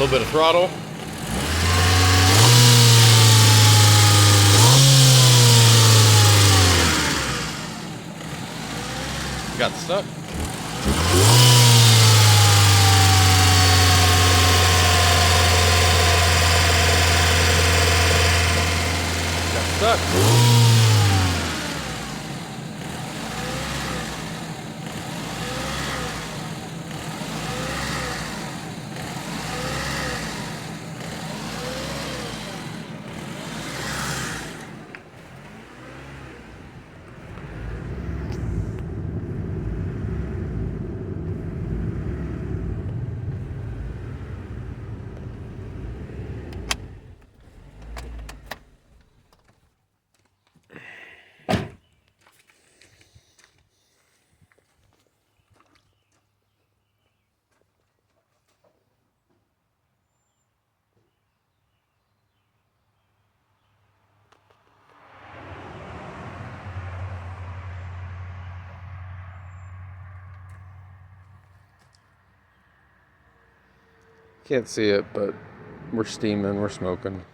little bit of throttle. Got stuck. Got stuck. Can't see it, but we're steaming, we're smoking.